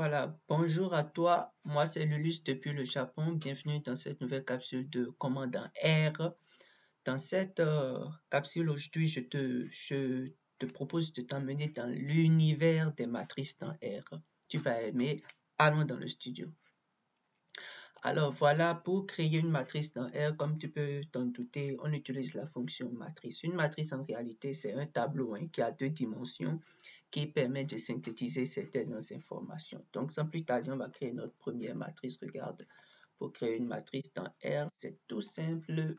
Voilà, bonjour à toi, moi c'est Lulus depuis le Japon, bienvenue dans cette nouvelle capsule de commande en R. Dans cette capsule aujourd'hui, je te propose de t'emmener dans l'univers des matrices dans R. Tu vas aimer, allons dans le studio. Alors voilà, pour créer une matrice dans R, comme tu peux t'en douter, on utilise la fonction matrice. Une matrice en réalité, c'est un tableau qui a deux dimensions qui permet de synthétiser certaines informations. Donc sans plus tarder, on va créer notre première matrice. Regarde, pour créer une matrice dans R, c'est tout simple.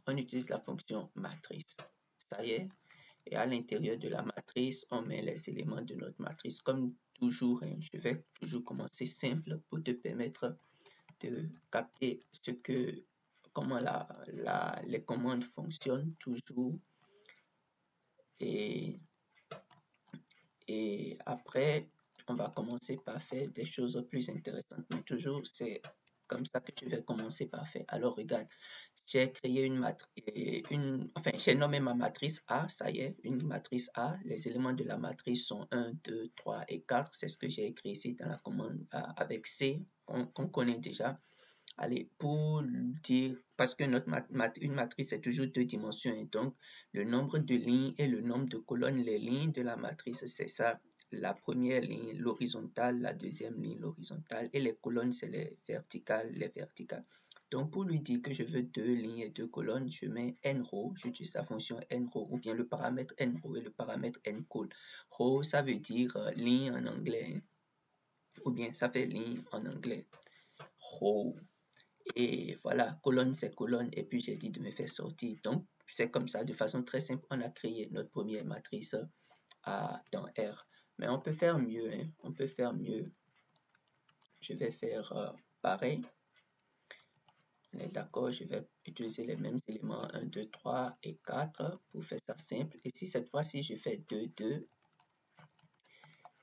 On utilise la fonction matrice. Ça y est. Et à l'intérieur de la matrice, on met les éléments de notre matrice. Comme toujours, je vais toujours commencer simple pour te permettre de capter comment les commandes fonctionnent toujours. Et après, on va commencer par faire des choses plus intéressantes. Mais toujours, c'est comme ça que je vais commencer par faire. Alors, regarde, j'ai créé une matrice, j'ai nommé ma matrice A, ça y est, une matrice A. Les éléments de la matrice sont 1, 2, 3 et 4. C'est ce que j'ai écrit ici dans la commande avec C, qu'on connaît déjà. Allez, pour dire, parce que une matrice est toujours deux dimensions, et donc le nombre de lignes et le nombre de colonnes, les lignes de la matrice, c'est ça. La première ligne, l'horizontale, la deuxième ligne, l'horizontale, et les colonnes, c'est les verticales, Donc, pour lui dire que je veux deux lignes et deux colonnes, je mets nRow, j'utilise la fonction nRow, ou bien le paramètre nRow et le paramètre ncol. Row, ça veut dire ligne en anglais, ou bien ça fait ligne en anglais. Row. Et voilà, colonne c'est colonne, et puis j'ai dit de me faire sortir. Donc, c'est comme ça, de façon très simple, on a créé notre première matrice dans R. Mais on peut faire mieux, on peut faire mieux. Je vais faire pareil. On est d'accord, je vais utiliser les mêmes éléments 1, 2, 3 et 4 pour faire ça simple. Et si cette fois-ci, je fais 2, 2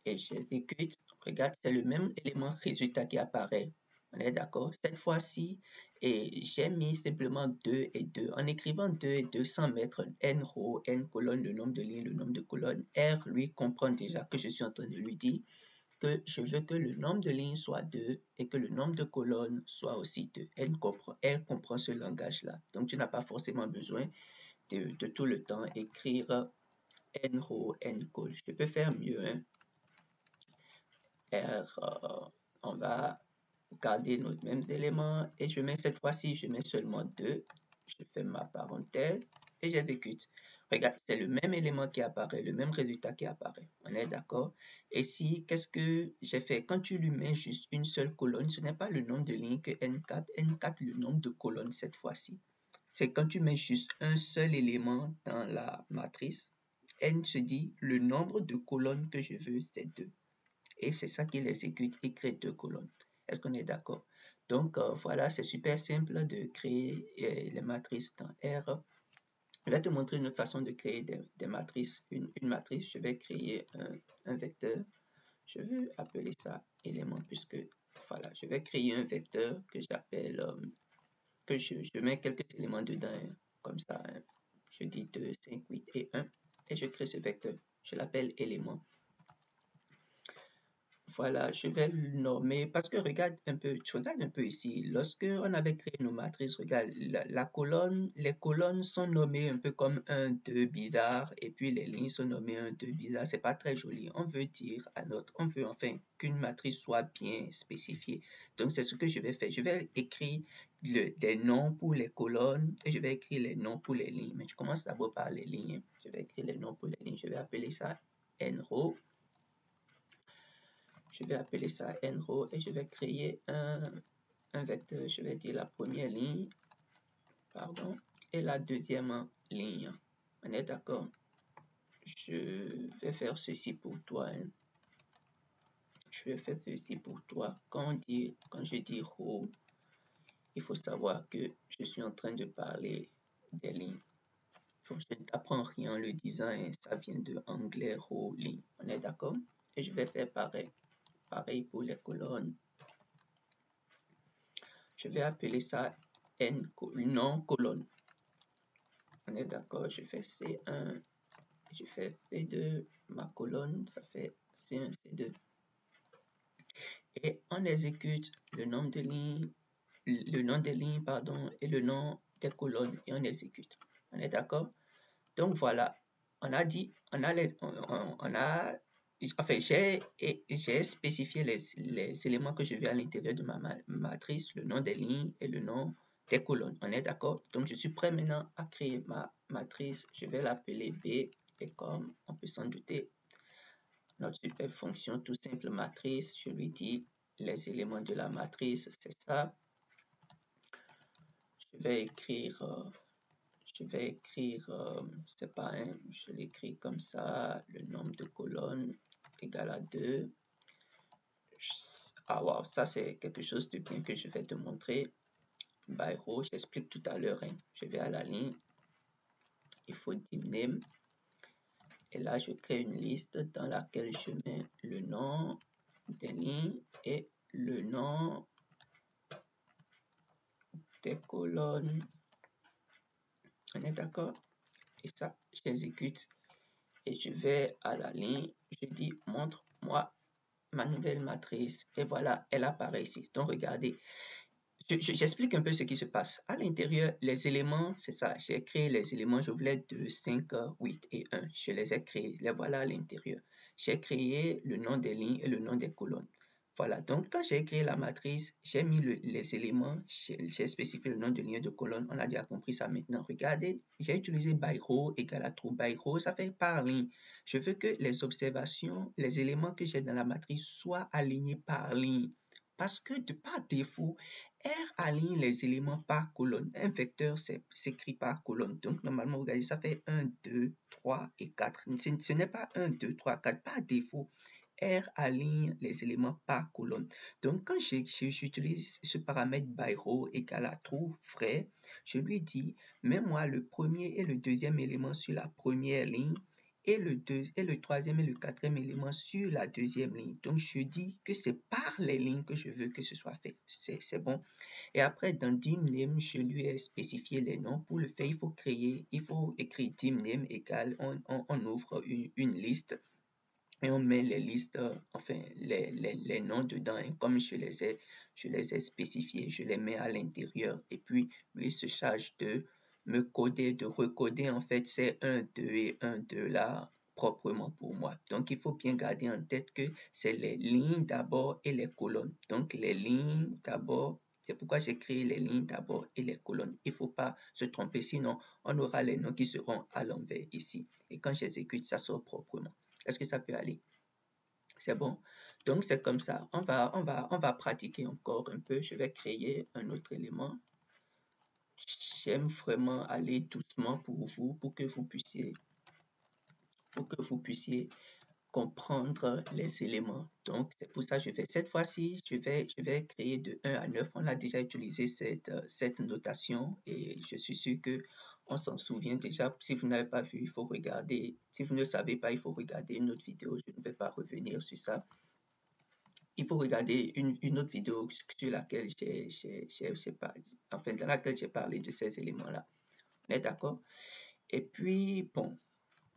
et j'exécute, regarde, c'est le même élément résultat qui apparaît. On est d'accord? Cette fois-ci, j'ai mis simplement 2 et 2. En écrivant 2 et 2 sans mettre n row, n colonne, le nombre de lignes, le nombre de colonnes, R, lui, comprend déjà que je suis en train de lui dire que je veux que le nombre de lignes soit 2 et que le nombre de colonnes soit aussi 2. R comprend ce langage-là. Donc, tu n'as pas forcément besoin de tout le temps écrire n row, n col. Je peux faire mieux, R, on va garder nos mêmes éléments et je mets cette fois-ci, je mets seulement 2. Je fais ma parenthèse et j'exécute. Regarde, c'est le même élément qui apparaît, le même résultat qui apparaît. On est d'accord? Et si, qu'est-ce que j'ai fait? Quand tu lui mets juste une seule colonne, ce n'est pas le nombre de lignes que N4. N4, le nombre de colonnes cette fois-ci. C'est quand tu mets juste un seul élément dans la matrice, N se dit le nombre de colonnes que je veux, c'est 2. Et c'est ça qui l'exécute et crée deux colonnes. Est-ce qu'on est d'accord? Donc, voilà, c'est super simple de créer les matrices dans R. Je vais te montrer une autre façon de créer des matrices. Une matrice, je vais créer un vecteur. Je vais appeler ça élément puisque, voilà, je vais créer un vecteur que j'appelle, que je mets quelques éléments dedans, comme ça. Je dis 2, 5, 8 et 1. Et je crée ce vecteur. Je l'appelle élément. Voilà, je vais le nommer parce que regarde un peu, tu regardes un peu ici. Lorsque on avait créé nos matrices, regarde, les colonnes sont nommées un peu comme 1, 2 bizarre et puis les lignes sont nommées 1, 2 bizarre. C'est pas très joli. On veut dire on veut enfin qu'une matrice soit bien spécifiée. Donc c'est ce que je vais faire. Je vais écrire les noms pour les colonnes et je vais écrire les noms pour les lignes. Mais je commence d'abord par les lignes. Je vais écrire les noms pour les lignes. Je vais appeler ça nRow. Je vais appeler ça nRow et je vais créer un vecteur. Je vais dire la première ligne, pardon, et la deuxième ligne. On est d'accord? Je vais faire ceci pour toi. Je vais faire ceci pour toi. Quand je dis row, il faut savoir que je suis en train de parler des lignes. Je ne t'apprends rien en le disant, ça vient de anglais row, ligne. On est d'accord? Et je vais faire pareil. Pareil pour les colonnes. Je vais appeler ça non colonne. On est d'accord, je fais C1, je fais C2, ma colonne, ça fait C1, C2. et on exécute le nombre de lignes, le nom des lignes, pardon, et le nom des colonnes, et on exécute. On est d'accord? Donc voilà, on a dit, on a, enfin, j'ai spécifié les éléments que je veux à l'intérieur de ma matrice, le nom des lignes et le nom des colonnes. On est d'accord? Donc je suis prêt maintenant à créer ma matrice. Je vais l'appeler B, et comme on peut s'en douter, notre super fonction tout simple matrice, je lui dis les éléments de la matrice, c'est ça. Je vais écrire, c'est pas un, je l'écris comme ça, le nombre de colonnes égale à 2. Ah wow, ça c'est quelque chose de bien que je vais te montrer. By row, j'explique tout à l'heure, hein. Je vais à la ligne, il faut dimname. Et là, je crée une liste dans laquelle je mets le nom des lignes et le nom des colonnes. On est d'accord? Et ça, j'exécute et je vais à la ligne. Je dis montre-moi ma nouvelle matrice. Et voilà, elle apparaît ici. Donc, regardez, j'explique un peu ce qui se passe. À l'intérieur, les éléments, c'est ça. J'ai créé les éléments, je voulais 2, 5, 8 et 1. Je les ai créés. Les voilà à l'intérieur. J'ai créé le nom des lignes et le nom des colonnes. Voilà, donc quand j'ai créé la matrice, j'ai mis les éléments, j'ai spécifié le nom de ligne et de colonne, on a déjà compris ça maintenant. Regardez, j'ai utilisé by row égale à true. By row, ça fait par ligne. Je veux que les observations, les éléments que j'ai dans la matrice soient alignés par ligne. Parce que par défaut, R aligne les éléments par colonne. Un vecteur s'écrit par colonne. Donc, normalement, regardez, ça fait 1, 2, 3 et 4. Ce n'est pas 1, 2, 3, 4. Par défaut, R aligne les éléments par colonne. Donc, quand j'utilise ce paramètre by row égale à true vrai, je lui dis, mets-moi le premier et le deuxième élément sur la première ligne et le troisième et le quatrième élément sur la deuxième ligne. Donc, je dis que c'est par les lignes que je veux que ce soit fait. C'est bon. Et après, dans dimname, je lui ai spécifié les noms. Pour le faire, il faut écrire dimname égale, on ouvre une liste et on met les listes, enfin, les noms dedans, hein, comme je les ai spécifiés, je les mets à l'intérieur. Et puis, lui se charge de me coder, de recoder, en fait, ces 1, 2 et 1, 2 là, proprement pour moi. Donc, il faut bien garder en tête que c'est les lignes d'abord et les colonnes. Donc, les lignes d'abord, c'est pourquoi j'ai créé les lignes d'abord et les colonnes. Il ne faut pas se tromper, sinon on aura les noms qui seront à l'envers ici. Et quand j'exécute, ça sort proprement. Est-ce que ça peut aller? C'est bon. Donc, c'est comme ça. On va pratiquer encore un peu. Je vais créer un autre élément. J'aime vraiment aller doucement pour vous, pour que vous puissiez comprendre les éléments. Donc, c'est pour ça que cette fois-ci, je vais créer de 1 à 9. On a déjà utilisé cette notation et je suis sûr que on s'en souvient déjà. Si vous n'avez pas vu, il faut regarder. Si vous ne savez pas, il faut regarder une autre vidéo. Je ne vais pas revenir sur ça. Il faut regarder une autre vidéo sur laquelle dans laquelle j'ai parlé de ces éléments-là. On est d'accord? Et puis, bon,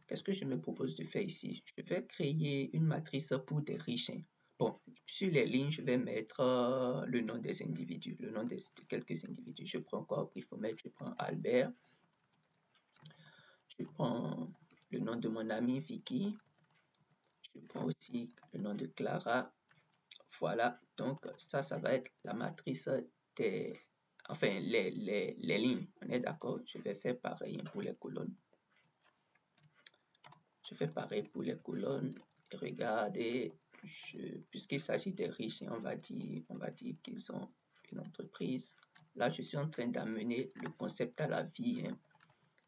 qu'est-ce que je me propose de faire ici? Je vais créer une matrice pour des riches. Bon, sur les lignes, je vais mettre le nom des individus, le nom de quelques individus. Je prends quoi au brifomètre? Je prends Albert. Je prends le nom de mon ami Vicky. Je prends aussi le nom de Clara. Voilà, donc ça va être la matrice des... Enfin, les lignes. On est d'accord? Je vais faire pareil pour les colonnes. Je fais pareil pour les colonnes. Et regardez, puisqu'il s'agit des riches, on va dire qu'ils ont une entreprise. Là, je suis en train d'amener le concept à la vie. Hein.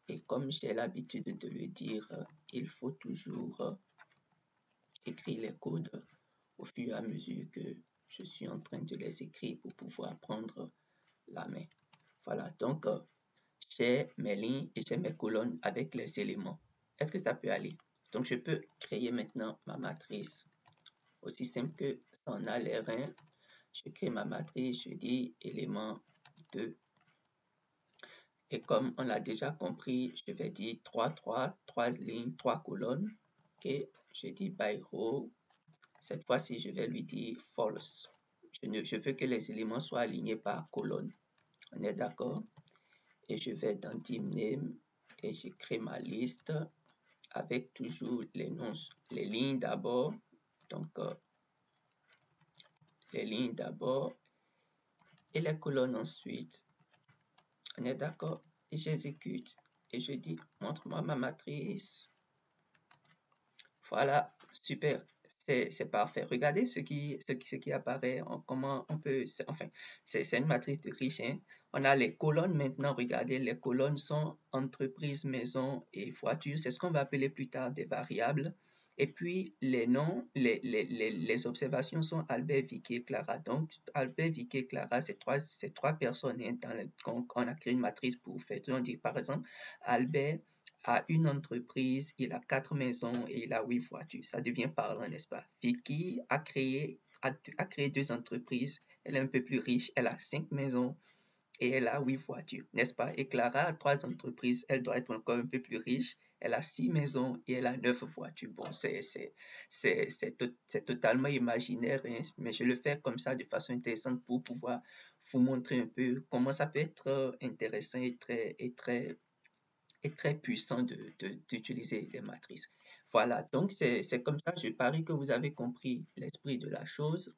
Et comme j'ai l'habitude de le dire, il faut toujours écrire les codes au fur et à mesure que je suis en train de les écrire pour pouvoir prendre la main. Voilà, donc j'ai mes lignes et j'ai mes colonnes avec les éléments. Est-ce que ça peut aller? Donc je peux créer maintenant ma matrice. Aussi simple que ça en a l'air. Hein. Je crée ma matrice, je dis élément 2. Et comme on l'a déjà compris, je vais dire 3 lignes, 3 colonnes. Ok, je dis by row. Cette fois-ci, je vais lui dire false. je veux que les éléments soient alignés par colonne. On est d'accord? Et je vais dans Div Name et je crée ma liste avec toujours les noms, les lignes d'abord. Donc, les lignes d'abord et les colonnes ensuite. On est d'accord? Et j'exécute et je dis, montre-moi ma matrice. Voilà, super. C'est parfait. Regardez ce qui apparaît, comment on peut, enfin, c'est une matrice de riche, hein. On a les colonnes maintenant, regardez, les colonnes sont entreprise, maison et voiture. C'est ce qu'on va appeler plus tard des variables. Et puis, les noms, les observations sont Albert, Vicky et Clara. Donc, Albert, Vicky et Clara, c'est trois personnes, hein, on a créé une matrice pour faire. On dit, par exemple, Albert a une entreprise, il a 4 maisons et il a 8 voitures. Ça devient parlant, n'est-ce pas? Vicky a créé 2 entreprises. Elle est un peu plus riche. Elle a 5 maisons et elle a 8 voitures, n'est-ce pas? Et Clara a 3 entreprises. Elle doit être encore un peu plus riche. Elle a 6 maisons et elle a 9 voitures. Bon, c'est totalement imaginaire, hein, mais je le fais comme ça de façon intéressante pour pouvoir vous montrer un peu comment ça peut être intéressant et très puissant d'utiliser les matrices. Voilà, donc c'est comme ça, je parie que vous avez compris l'esprit de la chose.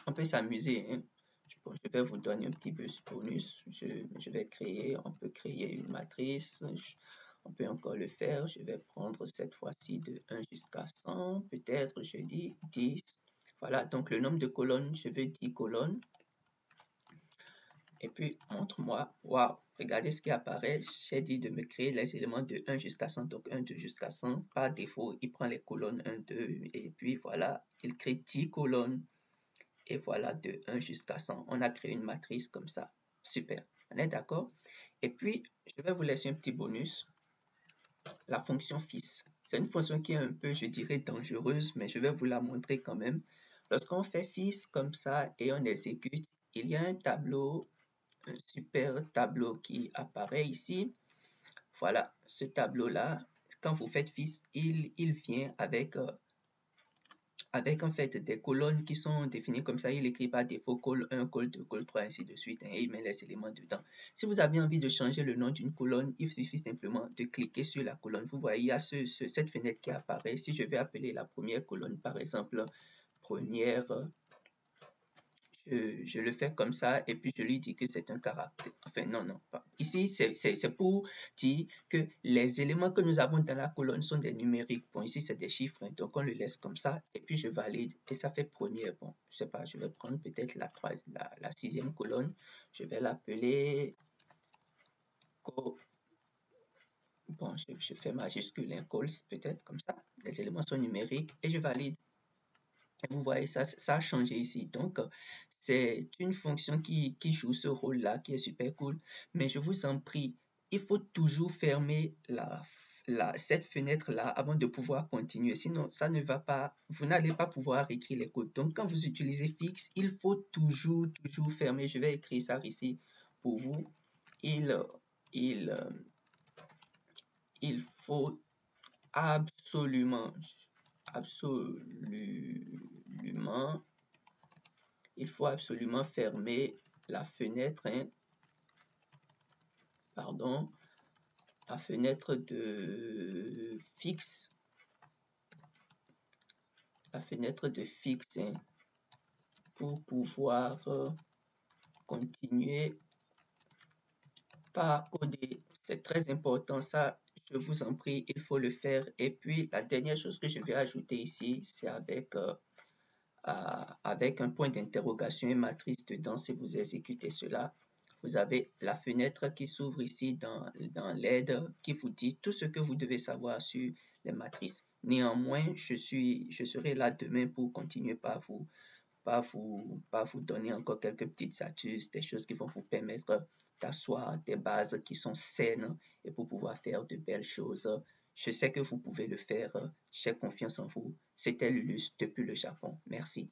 On peut s'amuser, hein. Je vais vous donner un petit bonus. Je vais créer, on peut créer une matrice. On peut encore le faire. Je vais prendre cette fois-ci de 1 jusqu'à 100. Peut-être, je dis 10. Voilà, donc le nombre de colonnes, je veux 10 colonnes. Et puis, montre-moi, waouh, regardez ce qui apparaît. J'ai dit de me créer les éléments de 1 jusqu'à 100, donc 1, 2 jusqu'à 100. Par défaut, il prend les colonnes 1, 2, et puis voilà, il crée 10 colonnes. Et voilà, de 1 jusqu'à 100. On a créé une matrice comme ça. Super, on est d'accord? Et puis, je vais vous laisser un petit bonus. La fonction fils. C'est une fonction qui est un peu, je dirais, dangereuse, mais je vais vous la montrer quand même. Lorsqu'on fait fils comme ça et on exécute, il y a un tableau, un super tableau qui apparaît ici. Voilà, ce tableau-là, quand vous faites fils, il vient avec en fait des colonnes qui sont définies comme ça. Il écrit par défaut col 1, col 2, col 3, ainsi de suite, hein, et il met les éléments dedans. Si vous avez envie de changer le nom d'une colonne, il suffit simplement de cliquer sur la colonne. Vous voyez, il y a cette fenêtre qui apparaît. Si je vais appeler la première colonne, par exemple, première, je le fais comme ça et puis je lui dis que c'est un caractère. Enfin, non, non. Ici, c'est pour dire que les éléments que nous avons dans la colonne sont des numériques. Bon, ici, c'est des chiffres, hein, donc on le laisse comme ça et puis je valide et ça fait première. Bon, je sais pas, je vais prendre peut-être la 6e colonne. Je vais l'appeler bon, je fais majuscule, un call peut-être comme ça. Les éléments sont numériques et je valide. Vous voyez, ça a changé ici. Donc, c'est une fonction qui joue ce rôle-là, qui est super cool. Mais je vous en prie, il faut toujours fermer cette fenêtre-là avant de pouvoir continuer. Sinon, ça ne va pas, vous n'allez pas pouvoir écrire les codes. Donc, quand vous utilisez fixe, il faut toujours fermer. Je vais écrire ça ici pour vous. Il faut absolument fermer la fenêtre, hein, pardon, la fenêtre de fixe, hein, pour pouvoir continuer par coder. C'est très important, ça, je vous en prie, il faut le faire. Et puis, la dernière chose que je vais ajouter ici, c'est avec un point d'interrogation et matrice dedans. Si vous exécutez cela, vous avez la fenêtre qui s'ouvre ici dans l'aide qui vous dit tout ce que vous devez savoir sur les matrices. Néanmoins, je serai là demain pour continuer par vous donner encore quelques petites astuces, des choses qui vont vous permettre d'asseoir des bases qui sont saines et pour pouvoir faire de belles choses. Je sais que vous pouvez le faire. J'ai confiance en vous. C'était Lulus depuis le Japon. Merci.